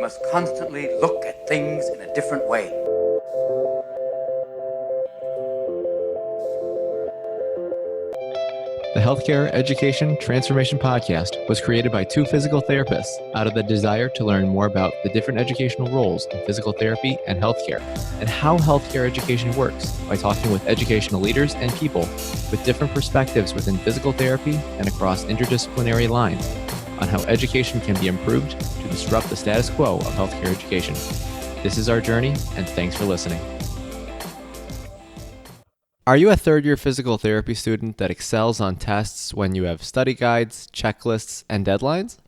must constantly look at things in a different way. The Healthcare Education Transformation Podcast was created by two physical therapists out of the desire to learn more about the different educational roles in physical therapy and healthcare, and how healthcare education works by talking with educational leaders and people with different perspectives within physical therapy and across interdisciplinary lines on how education can be improved to disrupt the status quo of healthcare education. This is our journey, and thanks for listening. Are you a third-year physical therapy student that excels on tests when you have study guides, checklists, and deadlines?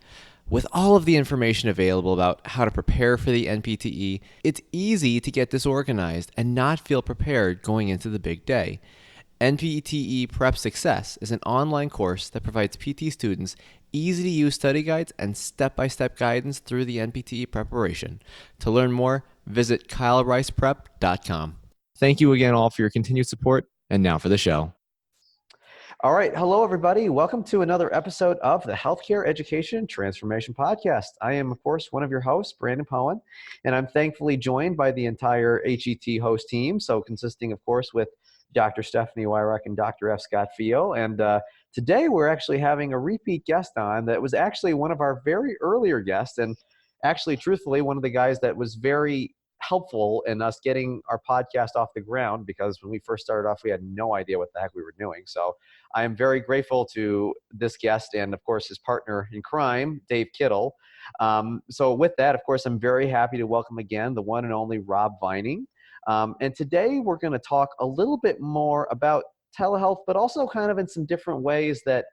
With all of the information available about how to prepare for the NPTE, it's easy to get disorganized and not feel prepared going into the big day. NPTE Prep Success is an online course that provides PT students easy-to-use study guides and step-by-step guidance through the NPTE preparation. To learn more, visit kylericeprep.com. Thank you again all for your continued support, and now for the show. All right. Hello, everybody. Welcome to another episode of the Healthcare Education Transformation Podcast. I am, of course, one of your hosts, Brandon Powen, and I'm thankfully joined by the entire HET host team, so consisting, of course, with Dr. Stephanie Wyrock and Dr. F. Scott Fio. And today we're actually having a repeat guest on that was actually one of our very earlier guests, and actually, truthfully, one of the guys that was very helpful in us getting our podcast off the ground, because when we first started off, we had no idea what the heck we were doing. So I am very grateful to this guest and, of course, his partner in crime, Dave Kittle. So with that, of course, I'm very happy to welcome again the one and only Rob Vining. And today we're going to talk a little bit more about telehealth, but also kind of in some different ways that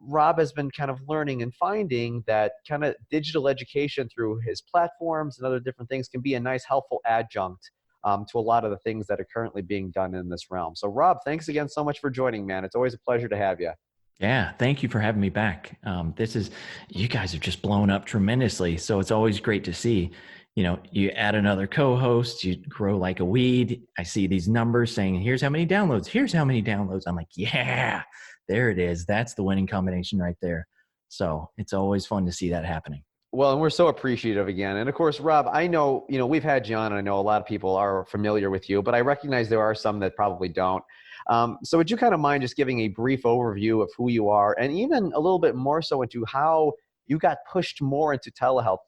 Rob has been kind of learning and finding that kind of digital education through his platforms and other different things can be a nice, helpful adjunct to a lot of the things that are currently being done in this realm. So Rob, thanks again so much for joining, man. It's always a pleasure to have you. Yeah, thank you for having me back. You guys have just blown up tremendously. So it's always great to see, you add another co-host, you grow like a weed. I see these numbers saying, here's how many downloads, here's how many downloads. I'm like, yeah, there it is. That's the winning combination right there. So it's always fun to see that happening. Well, and we're so appreciative again. And of course, Rob, I know, we've had you on, and I know a lot of people are familiar with you, but I recognize there are some that probably don't. So would you kind of mind just giving a brief overview of who you are, and even a little bit more so into how you got pushed more into telehealth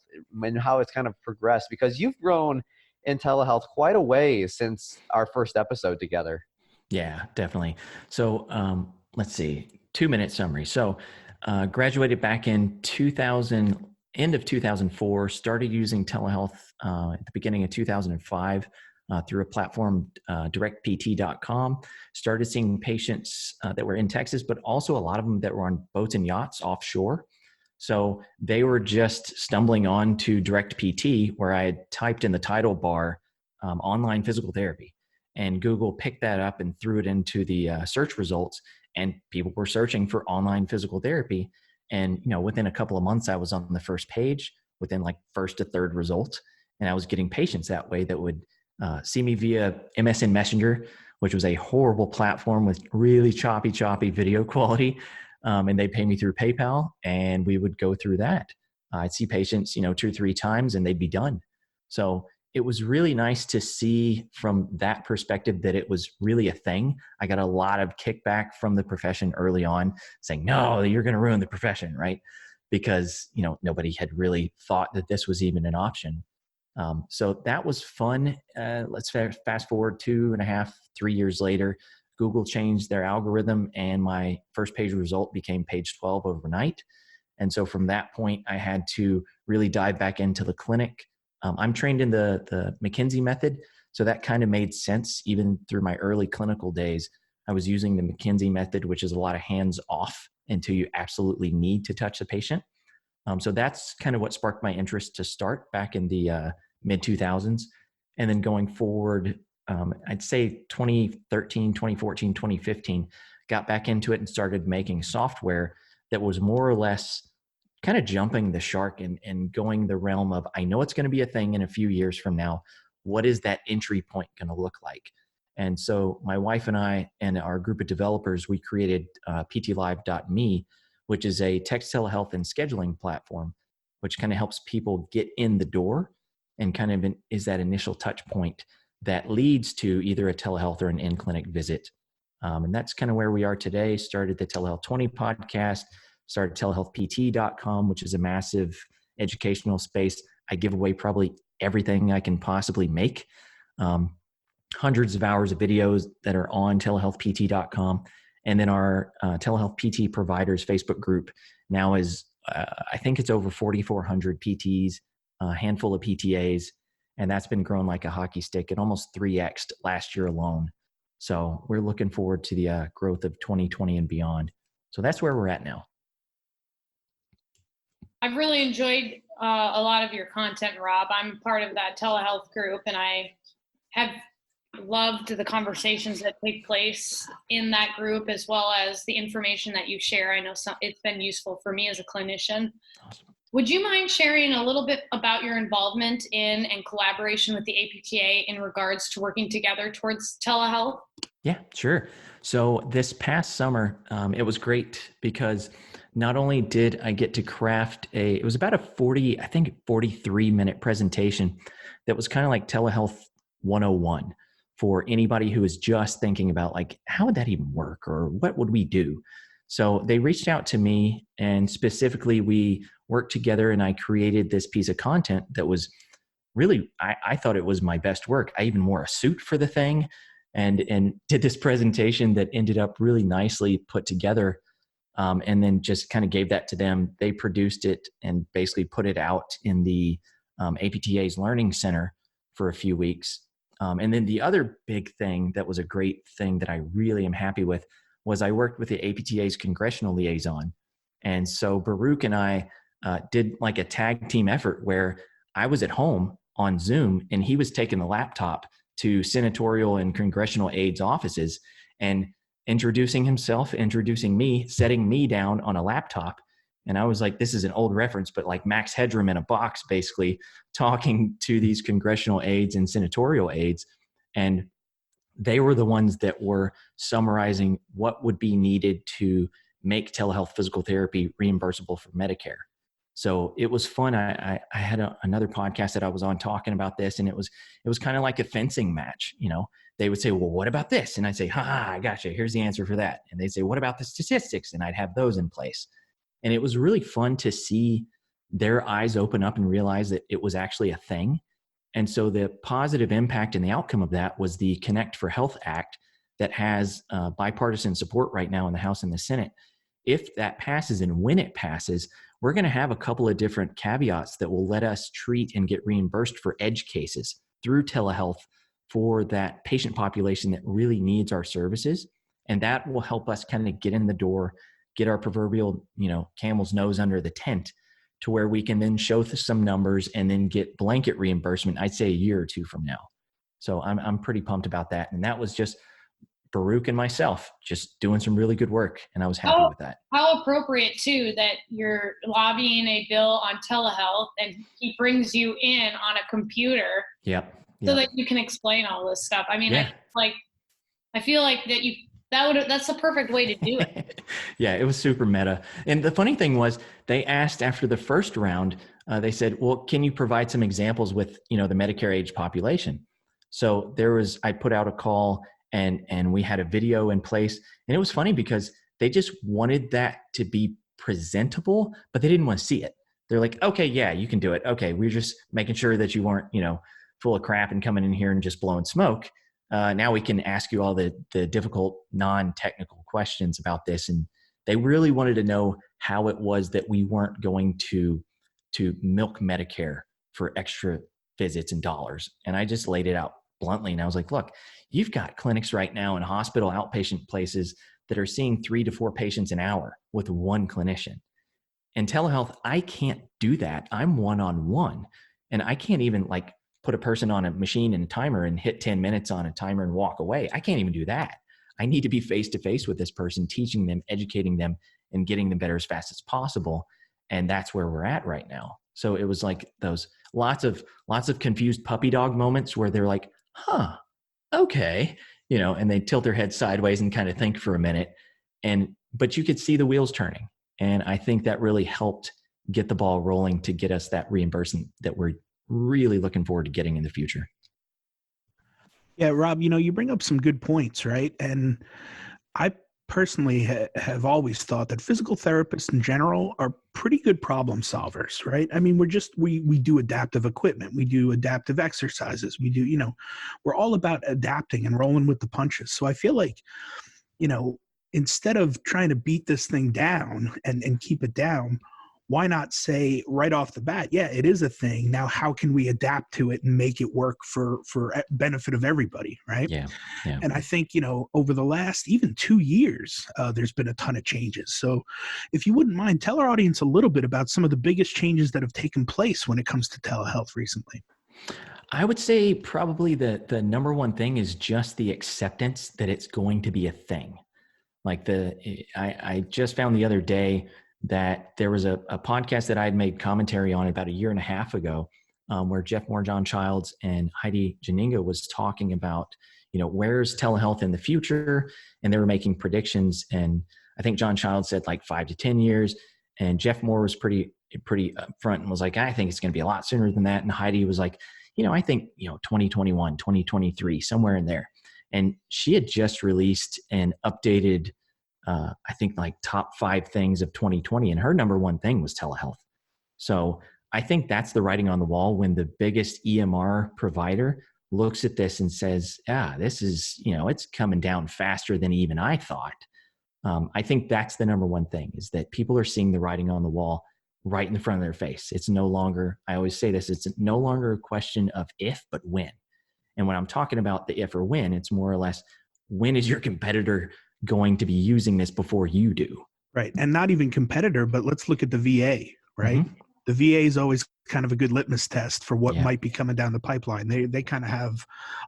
and how it's kind of progressed? Because you've grown in telehealth quite a ways since our first episode together. Yeah, definitely. So let's see, 2-minute summary. So graduated back in end of 2004, started using telehealth at the beginning of 2005 through a platform, directpt.com. Started seeing patients that were in Texas, but also a lot of them that were on boats and yachts offshore. So they were just stumbling on to DirectPT, where I had typed in the title bar, online physical therapy. And Google picked that up and threw it into the search results. And people were searching for online physical therapy. And, within a couple of months, I was on the first page within like first to third result. And I was getting patients that way that would see me via MSN Messenger, which was a horrible platform with really choppy video quality. And they'd pay me through PayPal, and we would go through that. I'd see patients, 2 or 3 times, and they'd be done. So it was really nice to see from that perspective that it was really a thing. I got a lot of kickback from the profession early on saying, no, you're going to ruin the profession, right? Because, nobody had really thought that this was even an option. So that was fun. Let's fast forward 2.5, 3 years later. Google changed their algorithm, and my first page result became page 12 overnight. And so from that point, I had to really dive back into the clinic. I'm trained in the McKinsey method, so that kind of made sense. Even through my early clinical days, I was using the McKinsey method, which is a lot of hands off until you absolutely need to touch the patient. So that's kind of what sparked my interest to start back in the mid 2000s. And then going forward, I'd say 2013, 2014, 2015, got back into it and started making software that was more or less kind of jumping the shark and going the realm of, I know it's going to be a thing in a few years from now. What is that entry point going to look like? And so my wife and I and our group of developers, we created PTLive.me, which is a text telehealth and scheduling platform which kind of helps people get in the door and kind of is that initial touch point that leads to either a telehealth or an in-clinic visit. And that's kind of where we are today. Started the Telehealth 20 podcast, started telehealthpt.com, which is a massive educational space. I give away probably everything I can possibly make. Hundreds of hours of videos that are on telehealthpt.com. And then our Telehealth PT Providers Facebook group now is, I think it's over 4,400 PTs, a handful of PTAs, and that's been growing like a hockey stick. It almost 3x'd last year alone. So we're looking forward to the growth of 2020 and beyond. So that's where we're at now. I've really enjoyed a lot of your content, Rob. I'm part of that telehealth group, and I have loved the conversations that take place in that group, as well as the information that you share. I know it's been useful for me as a clinician. Awesome. Would you mind sharing a little bit about your involvement in and collaboration with the APTA in regards to working together towards telehealth? Yeah, sure. So this past summer, it was great because not only did I get to craft it was about a 43-minute presentation that was kind of like telehealth 101 for anybody who is just thinking about like, how would that even work? Or what would we do? So they reached out to me, and specifically we worked together, and I created this piece of content that was really, I thought it was my best work. I even wore a suit for the thing and did this presentation that ended up really nicely put together. And then just kind of gave that to them. They produced it and basically put it out in the APTA's Learning Center for a few weeks. And then the other big thing that was a great thing that I really am happy with was I worked with the APTA's congressional liaison. And so Baruch and I did like a tag team effort where I was at home on Zoom and he was taking the laptop to senatorial and congressional aides' offices and introducing himself, introducing me, setting me down on a laptop. And I was like, this is an old reference, but like Max Headroom in a box, basically talking to these congressional aides and senatorial aides. And they were the ones that were summarizing what would be needed to make telehealth physical therapy reimbursable for Medicare. So it was fun. I had another podcast that I was on talking about this, and it was kind of like a fencing match. You know, they would say, well, what about this? And I'd say, I gotcha. Here's the answer for that. And they'd say, what about the statistics? And I'd have those in place. And it was really fun to see their eyes open up and realize that it was actually a thing. And so the positive impact and the outcome of that was the Connect for Health Act that has bipartisan support right now in the House and the Senate. If that passes, and when it passes, we're going to have a couple of different caveats that will let us treat and get reimbursed for edge cases through telehealth for that patient population that really needs our services. And that will help us kind of get in the door, get our proverbial, camel's nose under the tent, to where we can then show some numbers and then get blanket reimbursement, I'd say a year or two from now. So I'm pretty pumped about that. And that was just Baruch and myself just doing some really good work. And I was happy with that. How appropriate too, that you're lobbying a bill on telehealth and he brings you in on a computer. Yep. So that you can explain all this stuff. I mean, yeah. I feel like that's the perfect way to do it. Yeah, it was super meta. And the funny thing was, they asked after the first round, they said, well, can you provide some examples with, the Medicare age population? So I put out a call and we had a video in place. And it was funny because they just wanted that to be presentable, but they didn't want to see it. They're like, okay, yeah, you can do it. Okay, we're just making sure that you weren't, full of crap and coming in here and just blowing smoke. Now we can ask you all the difficult, non-technical questions about this. And they really wanted to know how it was that we weren't going to milk Medicare for extra visits and dollars. And I just laid it out bluntly. And I was like, look, you've got clinics right now in hospital outpatient places that are seeing 3 to 4 patients an hour with one clinician. In telehealth, I can't do that. I'm one-on-one. And I can't even put a person on a machine and a timer and hit 10 minutes on a timer and walk away. I can't even do that. I need to be face-to-face with this person, teaching them, educating them, and getting them better as fast as possible. And that's where we're at right now. So it was like those lots of confused puppy dog moments where they're like, okay, and they tilt their head sideways and kind of think for a minute. But you could see the wheels turning. And I think that really helped get the ball rolling to get us that reimbursement that we're really looking forward to getting in the future. Yeah, Rob, you bring up some good points, right? And I personally have always thought that physical therapists in general are pretty good problem solvers, right? I mean, we do adaptive equipment, we do adaptive exercises, we do, we're all about adapting and rolling with the punches. So I feel like, instead of trying to beat this thing down and keep it down, why not say right off the bat, yeah, it is a thing. Now, how can we adapt to it and make it work for benefit of everybody, right? Yeah. And I think, over the last even 2 years, there's been a ton of changes. So if you wouldn't mind, tell our audience a little bit about some of the biggest changes that have taken place when it comes to telehealth recently. I would say probably the number one thing is just the acceptance that it's going to be a thing. Like I just found the other day that there was a podcast that I had made commentary on about a year and a half ago, where Jeff Moore, John Childs, and Heidi Janinga was talking about, where's telehealth in the future? And they were making predictions. And I think John Childs said like 5 to 10 years. And Jeff Moore was pretty upfront and was like, I think it's going to be a lot sooner than that. And Heidi was like, I think, 2021, 2023, somewhere in there. And she had just released an updated, I think like top 5 things of 2020. And her number one thing was telehealth. So I think that's the writing on the wall when the biggest EMR provider looks at this and says, this is, it's coming down faster than even I thought. I think that's the number one thing, is that people are seeing the writing on the wall right in the front of their face. It's no longer, I always say this, it's no longer a question of if, but when. And when I'm talking about the if or when, it's more or less, when is your competitor going to be using this before you do? Right. And not even competitor, but let's look at the VA, right? Mm-hmm. The VA is always kind of a good litmus test for what might be coming down the pipeline. They kind of have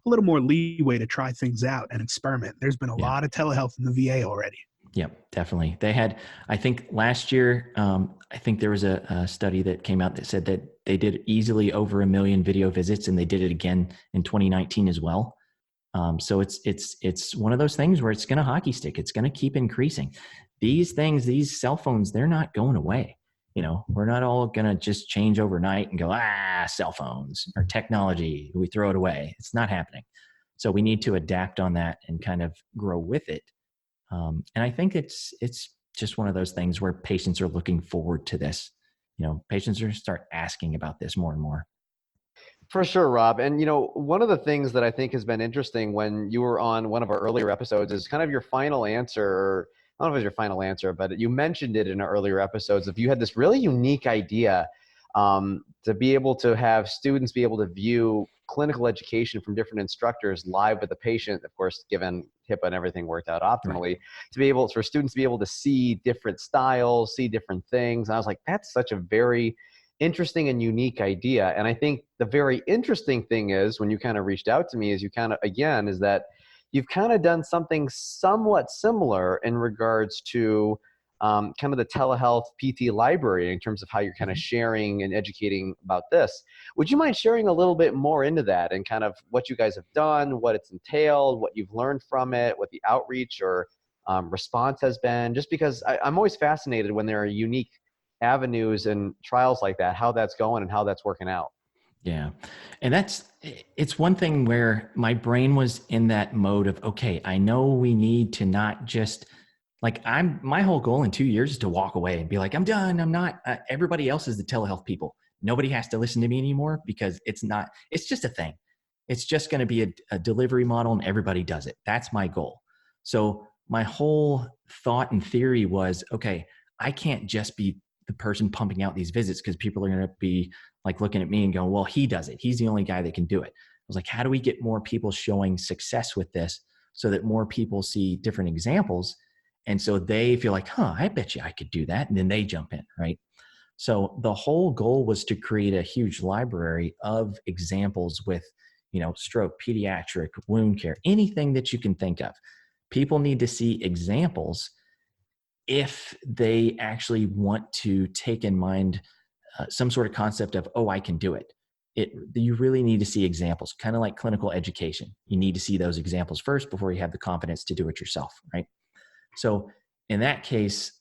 a little more leeway to try things out and experiment. There's been a lot of telehealth in the VA already. Yep, definitely. They had, I think last year, I think there was a study that came out that said that they did easily over 1 million video visits, and they did it again in 2019 as well. So it's one of those things where it's going to hockey stick. It's going to keep increasing. These things, these cell phones, they're not going away. We're not all going to just change overnight and go, cell phones or technology, we throw it away. It's not happening. So we need to adapt on that and kind of grow with it. And I think it's just one of those things where patients are looking forward to this. Patients are start asking about this more and more. For sure, Rob. And, one of the things that I think has been interesting when you were on one of our earlier episodes is kind of your final answer, or I don't know if it was your final answer, but you mentioned it in our earlier episodes. If you had this really unique idea to be able to have students be able to view clinical education from different instructors live with the patient, of course, given HIPAA and everything worked out optimally, right, for students to be able to see different styles, see different things. And I was like, that's such a very interesting and unique idea. And I think the very interesting thing is, when you kind of reached out to me, is you kind of, again, is that you've kind of done something somewhat similar in regards to kind of the telehealth PT library in terms of how you're kind of sharing and educating about this. Would you mind sharing a little bit more into that and kind of what you guys have done, what it's entailed, what you've learned from it, what the outreach or response has been? Just because I'm always fascinated when there are unique avenues and trials like that, how that's going and how that's working out. Yeah. And it's one thing where my brain was in that mode of, okay, I know we need to not just my whole goal in 2 years is to walk away and be like, I'm done. I'm not, everybody else is the telehealth people. Nobody has to listen to me anymore, because it's just a thing. It's just going to be a delivery model and everybody does it. That's my goal. So my whole thought and theory was, okay, I can't just be the person pumping out these visits, because people are going to be like looking at me and going, well, he does it. He's the only guy that can do it. I was like, how do we get more people showing success with this so that more people see different examples? And so they feel like, I bet you I could do that. And then they jump in, right? So the whole goal was to create a huge library of examples with, stroke, pediatric, wound care, anything that you can think of. People need to see examples if they actually want to take in mind some sort of concept of, I can do it. You really need to see examples, kind of like clinical education. You need to see those examples first before you have the confidence to do it yourself, right? So in that case,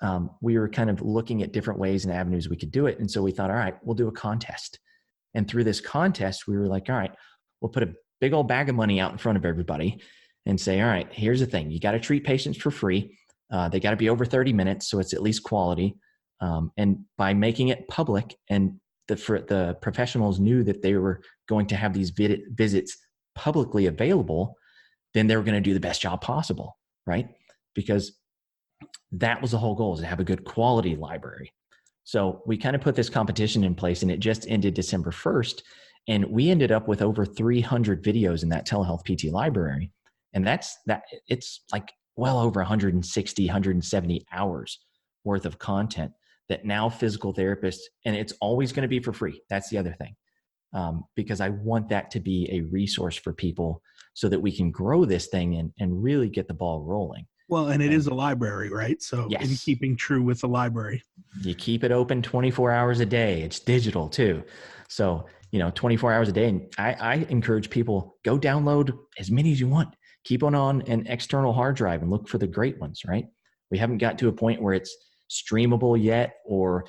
we were kind of looking at different ways and avenues we could do it. And so we thought, all right, we'll do a contest. And through this contest, we were like, all right, we'll put a big old bag of money out in front of everybody and say, all right, here's the thing. You got to treat patients for free. They got to be over 30 minutes, so it's at least quality. And by making it public, and the professionals knew that they were going to have these visits publicly available, then they were going to do the best job possible, right? Because that was the whole goal, is to have a good quality library. So we kind of put this competition in place, and it just ended December 1st. And we ended up with over 300 videos in that telehealth PT library. And it's like well over 160, 170 hours worth of content that now physical therapists, and it's always going to be for free. That's the other thing. Because I want that to be a resource for people so that we can grow this thing and really get the ball rolling. Well, and it is a library, right? So yes, in keeping true with the library. You keep it open 24 hours a day. It's digital too. So, 24 hours a day. And I encourage people, go download as many as you want. Keep on an external hard drive and look for the great ones, right? We haven't got to a point where it's streamable yet, or,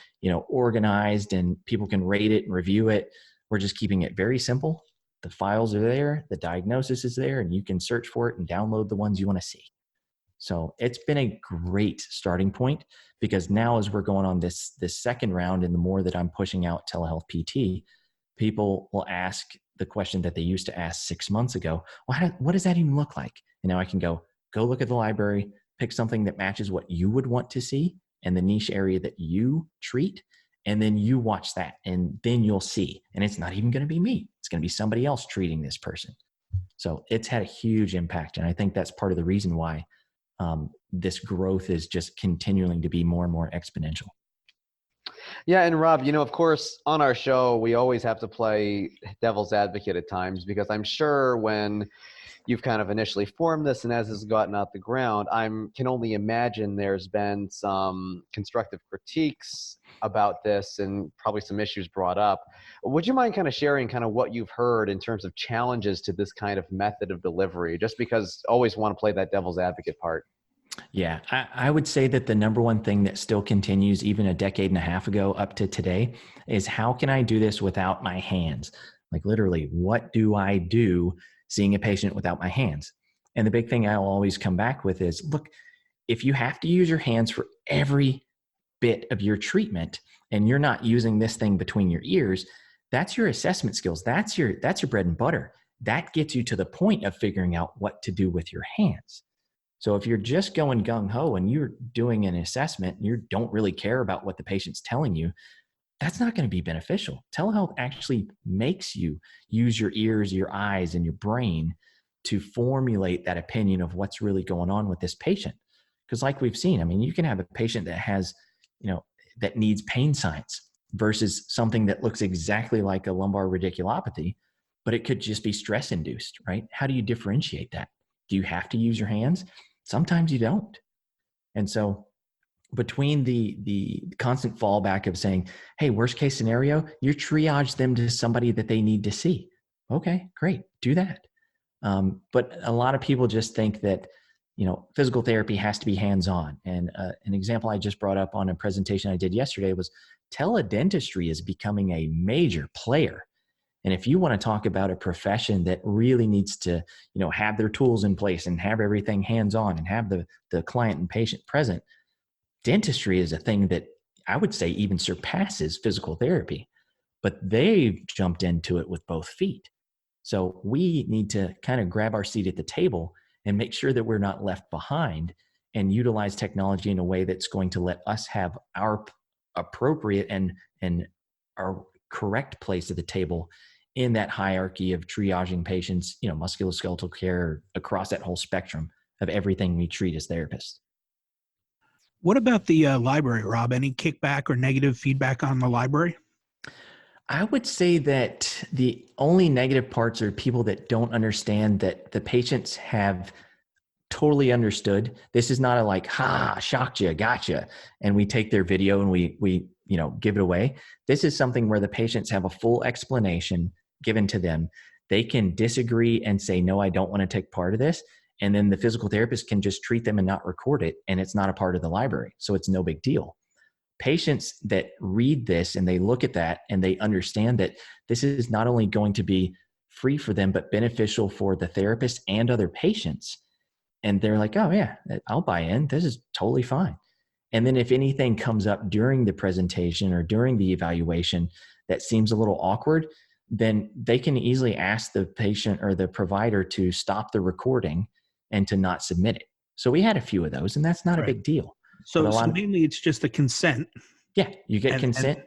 organized and people can rate it and review it. We're just keeping it very simple. The files are there, the diagnosis is there, and you can search for it and download the ones you want to see. So it's been a great starting point, because now as we're going on this second round, and the more that I'm pushing out telehealth PT, people will ask the question that they used to ask 6 months ago. Well, what does that even look like? And now I can go look at the library, pick something that matches what you would want to see and the niche area that you treat, and then you watch that, and then you'll see. And it's not even going to be me. It's going to be somebody else treating this person. So it's had a huge impact. And I think that's part of the reason why this growth is just continuing to be more and more exponential. Yeah, and Rob, of course, on our show, we always have to play devil's advocate at times, because I'm sure when you've kind of initially formed this and as it's gotten out the ground, I can only imagine there's been some constructive critiques about this and probably some issues brought up. Would you mind kind of sharing kind of what you've heard in terms of challenges to this kind of method of delivery, just because I always want to play that devil's advocate part? Yeah, I would say that the number one thing that still continues even a decade and a half ago up to today is, how can I do this without my hands? Like literally, what do I do seeing a patient without my hands? And the big thing I'll always come back with is, look, if you have to use your hands for every bit of your treatment and you're not using this thing between your ears, that's your assessment skills. That's your bread and butter. That gets you to the point of figuring out what to do with your hands. So if you're just going gung-ho and you're doing an assessment and you don't really care about what the patient's telling you, that's not going to be beneficial. Telehealth actually makes you use your ears, your eyes, and your brain to formulate that opinion of what's really going on with this patient. Because like we've seen, I mean, you can have a patient that has, that needs pain science versus something that looks exactly like a lumbar radiculopathy, but it could just be stress induced, right? How do you differentiate that? Do you have to use your hands? Sometimes you don't. And so between the constant fallback of saying, hey, worst case scenario, you triage them to somebody that they need to see. Okay, great, do that. But a lot of people just think that, physical therapy has to be hands-on. And an example I just brought up on a presentation I did yesterday was teledentistry is becoming a major player. And if you want to talk about a profession that really needs to, have their tools in place and have everything hands-on and have the client and patient present, dentistry is a thing that I would say even surpasses physical therapy, but they've jumped into it with both feet. So we need to kind of grab our seat at the table and make sure that we're not left behind, and utilize technology in a way that's going to let us have our appropriate and our correct place at the table in that hierarchy of triaging patients, musculoskeletal care across that whole spectrum of everything we treat as therapists. What about the library, Rob? Any kickback or negative feedback on the library? I would say that the only negative parts are people that don't understand that the patients have totally understood. This is not a like, shocked you, gotcha, and we take their video and we give it away. This is something where the patients have a full explanation given to them. They can disagree and say, no, I don't want to take part of this. And then the physical therapist can just treat them and not record it. And it's not a part of the library. So it's no big deal. Patients that read this and they look at that and they understand that this is not only going to be free for them, but beneficial for the therapist and other patients. And they're like, oh yeah, I'll buy in. This is totally fine. And then if anything comes up during the presentation or during the evaluation that seems a little awkward, then they can easily ask the patient or the provider to stop the recording and to not submit it. So we had a few of those, and that's not a big deal. So mainly it's just a consent. Yeah, you get consent,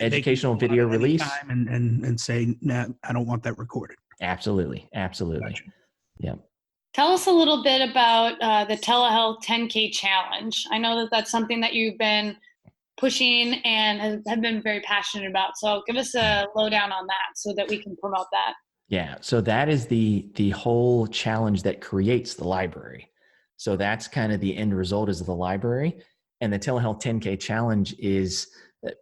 and educational video release. And say, no, I don't want that recorded. Absolutely. Absolutely. Gotcha. Yeah. Tell us a little bit about the Telehealth 10K challenge. I know that that's something that you've been pushing and have been very passionate about. So give us a lowdown on that so that we can promote that. Yeah. So that is the whole challenge that creates the library. So that's kind of the end result is the library. And the Telehealth 10K challenge is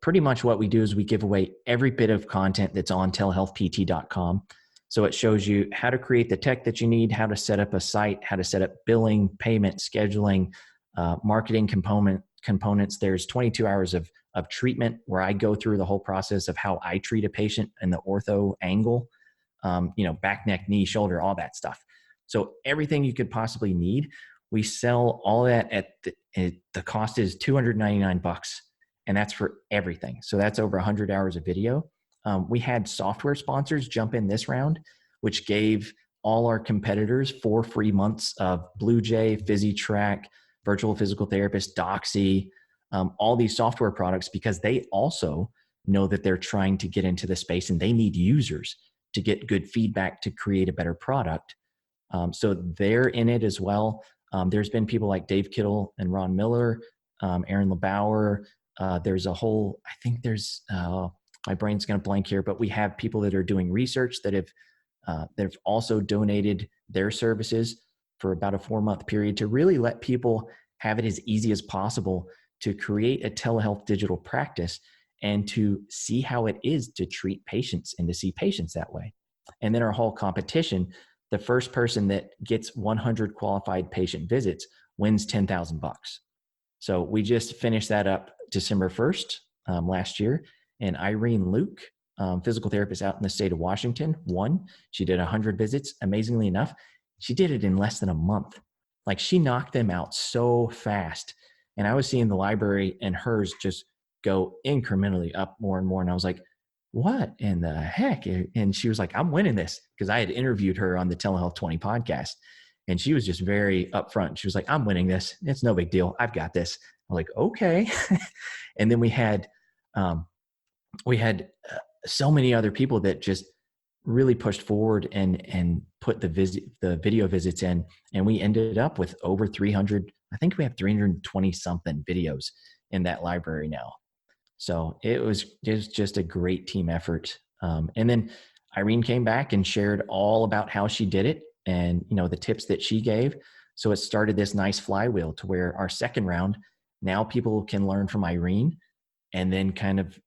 pretty much what we do is we give away every bit of content that's on telehealthpt.com. So it shows you how to create the tech that you need, how to set up a site, how to set up billing, payment, scheduling, marketing components. There's 22 hours of treatment where I go through the whole process of how I treat a patient and the ortho angle, back, neck, knee, shoulder, all that stuff. So everything you could possibly need, we sell all that at the cost is $299, and that's for everything. So that's over 100 hours of video. We had software sponsors jump in this round, which gave all our competitors 4 free months of BlueJ, PhysiTrack, Virtual Physical Therapist, Doxy, all these software products, because they also know that they're trying to get into the space and they need users to get good feedback to create a better product. So they're in it as well. There's been people like Dave Kittle and Ron Miller, Aaron LeBauer. There's a whole, I think there's, my brain's going to blank here, but we have people that are doing research that have also donated their services for about a 4-month period to really let people have it as easy as possible to create a telehealth digital practice and to see how it is to treat patients and to see patients that way. And then our whole competition, the first person that gets 100 qualified patient visits wins $10,000. So we just finished that up December 1st last year. And Irene Luke, physical therapist out in the state of Washington, won. She did 100 visits. Amazingly enough, she did it in less than a month. Like, she knocked them out so fast. And I was seeing the library and hers just go incrementally up more and more. And I was like, what in the heck? And she was like, I'm winning this, because I had interviewed her on the Telehealth 20 podcast. And she was just very upfront. She was like, I'm winning this. It's no big deal. I've got this. I'm like, okay. And then we had so many other people that just really pushed forward and put the video visits in. And we ended up with over 300, I think we have 320 something videos in that library now. So it was just a great team effort. And then Irene came back and shared all about how she did it and, the tips that she gave. So it started this nice flywheel to where our second round, now people can learn from Irene and then kind of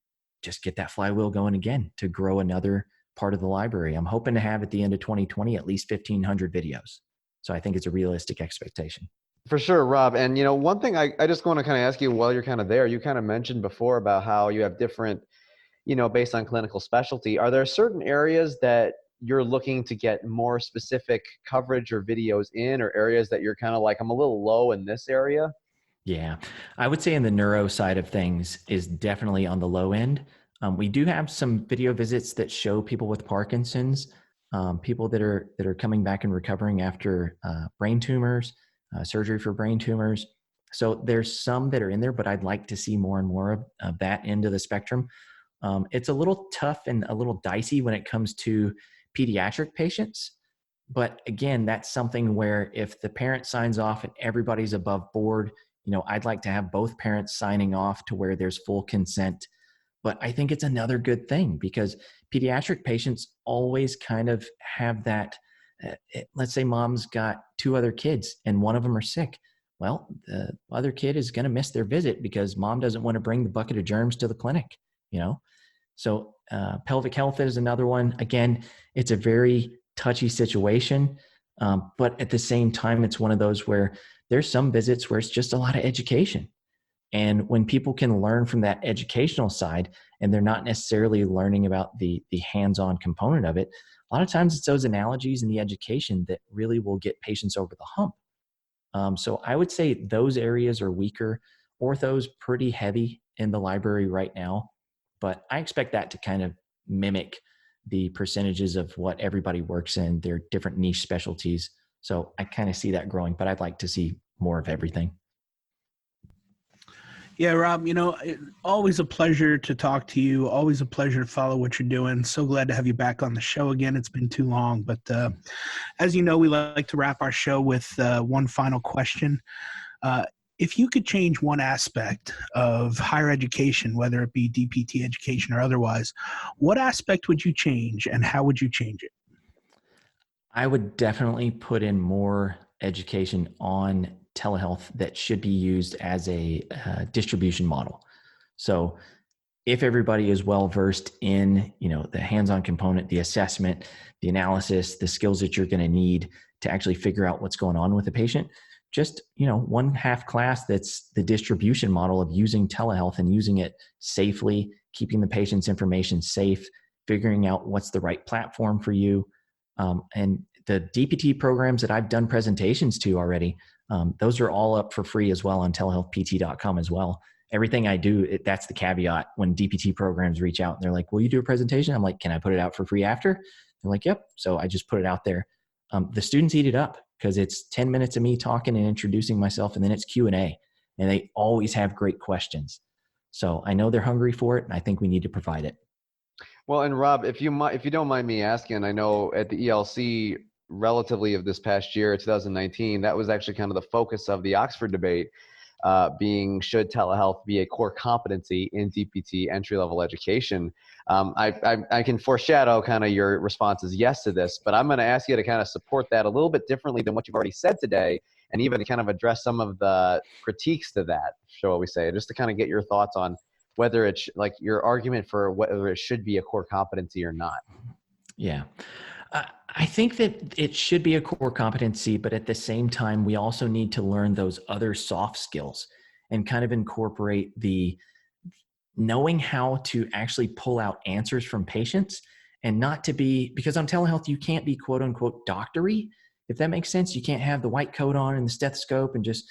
just get that flywheel going again to grow another part of the library. I'm hoping to have at the end of 2020 at least 1,500 videos. So I think it's a realistic expectation. For sure, Rob. And, one thing I just want to kind of ask you while you're kind of there, you kind of mentioned before about how you have different, based on clinical specialty. Are there certain areas that you're looking to get more specific coverage or videos in, or areas that you're kind of like, I'm a little low in this area? Yeah, I would say in the neuro side of things is definitely on the low end. We do have some video visits that show people with Parkinson's, people that are coming back and recovering after brain tumors, surgery for brain tumors. So there's some that are in there, but I'd like to see more and more of that end of the spectrum. It's a little tough and a little dicey when it comes to pediatric patients. But again, that's something where if the parent signs off and everybody's above board, I'd like to have both parents signing off to where there's full consent. But I think it's another good thing because pediatric patients always kind of have that, let's say mom's got 2 other kids and one of them are sick. Well, the other kid is going to miss their visit because mom doesn't want to bring the bucket of germs to the clinic, So pelvic health is another one. Again, it's a very touchy situation. But at the same time, it's one of those where there's some visits where it's just a lot of education. And when people can learn from that educational side and they're not necessarily learning about the hands-on component of it, a lot of times it's those analogies and the education that really will get patients over the hump. So I would say those areas are weaker. Ortho's pretty heavy in the library right now, but I expect that to kind of mimic the percentages of what everybody works in, their different niche specialties. So I kind of see that growing, but I'd like to see more of everything. Yeah, Rob, always a pleasure to talk to you. Always a pleasure to follow what you're doing. So glad to have you back on the show again. It's been too long. But as you know, we like to wrap our show with one final question. If you could change one aspect of higher education, whether it be DPT education or otherwise, what aspect would you change and how would you change it? I would definitely put in more education on telehealth that should be used as a distribution model. So if everybody is well versed in, the hands-on component, the assessment, the analysis, the skills that you're going to need to actually figure out what's going on with the patient, just, one half class that's the distribution model of using telehealth and using it safely, keeping the patient's information safe, figuring out what's the right platform for you. And the DPT programs that I've done presentations to already, those are all up for free as well on telehealthpt.com as well. Everything I do, that's the caveat when DPT programs reach out and they're like, will you do a presentation? I'm like, can I put it out for free after? They're like, yep. So I just put it out there. The students eat it up because it's 10 minutes of me talking and introducing myself, and then it's Q&A, and they always have great questions. So I know they're hungry for it, and I think we need to provide it. Well, and Rob, if you don't mind me asking, I know at the ELC relatively of this past year, 2019, that was actually kind of the focus of the Oxford debate, being should telehealth be a core competency in DPT entry-level education. I can foreshadow kind of your responses yes to this, but I'm going to ask you to kind of support that a little bit differently than what you've already said today, and even to kind of address some of the critiques to that, shall we say, just to kind of get your thoughts on whether it's like your argument for whether it should be a core competency or not. Yeah. I think that it should be a core competency, but at the same time, we also need to learn those other soft skills and kind of incorporate the knowing how to actually pull out answers from patients, and not to be, because on telehealth, you can't be quote unquote doctory, if that makes sense. You can't have the white coat on and the stethoscope and just,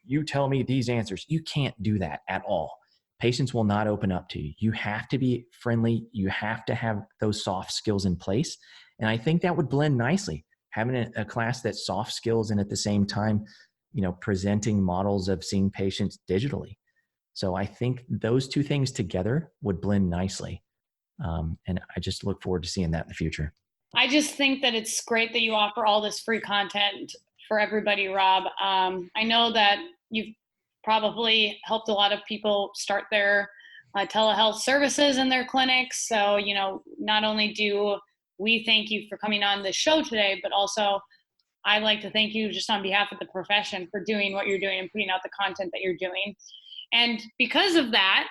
you tell me these answers. You can't do that at all. Patients will not open up to you. You have to be friendly. You have to have those soft skills in place. And I think that would blend nicely, having a class that's soft skills and at the same time, presenting models of seeing patients digitally. So I think those two things together would blend nicely. And I just look forward to seeing that in the future. I just think that it's great that you offer all this free content for everybody, Rob. I know that you've probably helped a lot of people start their telehealth services in their clinics. So, not only do we thank you for coming on the show today, but also I'd like to thank you just on behalf of the profession for doing what you're doing and putting out the content that you're doing. And because of that,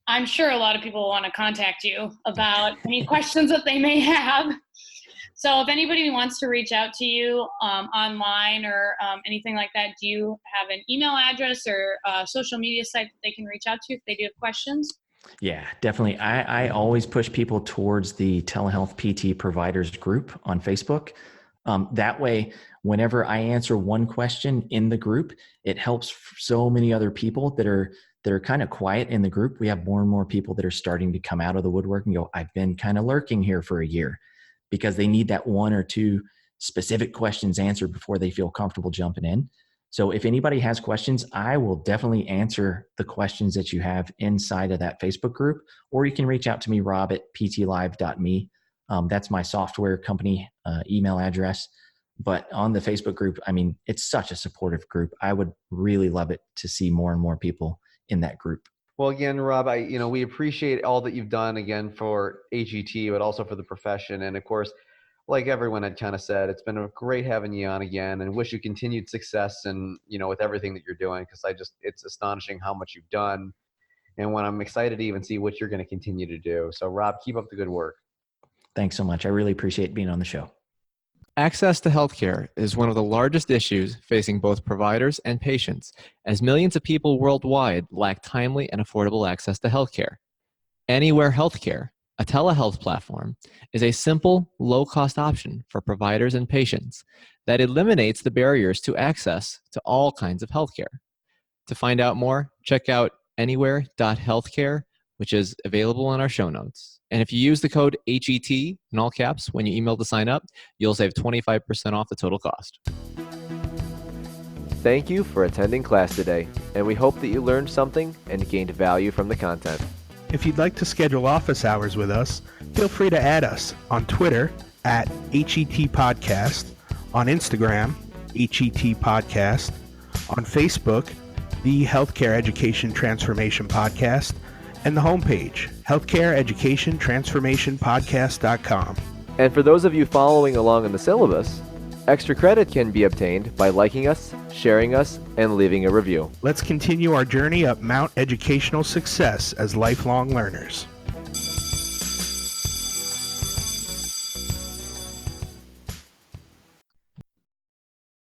I'm sure a lot of people want to contact you about any questions that they may have. So if anybody wants to reach out to you online or anything like that, do you have an email address or a social media site that they can reach out to if they do have questions? Yeah, definitely. I always push people towards the Telehealth PT Providers group on Facebook. That way, whenever I answer one question in the group, it helps so many other people that are kind of quiet in the group. We have more and more people that are starting to come out of the woodwork and go, I've been kind of lurking here for a year, because they need that one or two specific questions answered before they feel comfortable jumping in. So if anybody has questions, I will definitely answer the questions that you have inside of that Facebook group, or you can reach out to me, Rob, at ptlive.me. That's my software company email address. But on the Facebook group, it's such a supportive group. I would really love it to see more and more people in that group. Well, again, Rob, we appreciate all that you've done again for HET, but also for the profession. And of course, like everyone had kind of said, it's been great having you on again, and wish you continued success and, with everything that you're doing, because it's astonishing how much you've done. And when I'm excited to even see what you're going to continue to do. So Rob, keep up the good work. Thanks so much. I really appreciate being on the show. Access to healthcare is one of the largest issues facing both providers and patients, as millions of people worldwide lack timely and affordable access to healthcare. Anywhere Healthcare, a telehealth platform, is a simple, low-cost option for providers and patients that eliminates the barriers to access to all kinds of healthcare. To find out more, check out anywhere.healthcare, which is available on our show notes. And if you use the code HET in all caps when you email to sign up, you'll save 25% off the total cost. Thank you for attending class today, and we hope that you learned something and gained value from the content. If you'd like to schedule office hours with us, feel free to add us on Twitter at HET Podcast, on Instagram, HET Podcast, on Facebook, the Healthcare Education Transformation Podcast, and the homepage, healthcareeducationtransformationpodcast.com. And for those of you following along in the syllabus, extra credit can be obtained by liking us, sharing us, and leaving a review. Let's continue our journey up Mount Educational Success as lifelong learners.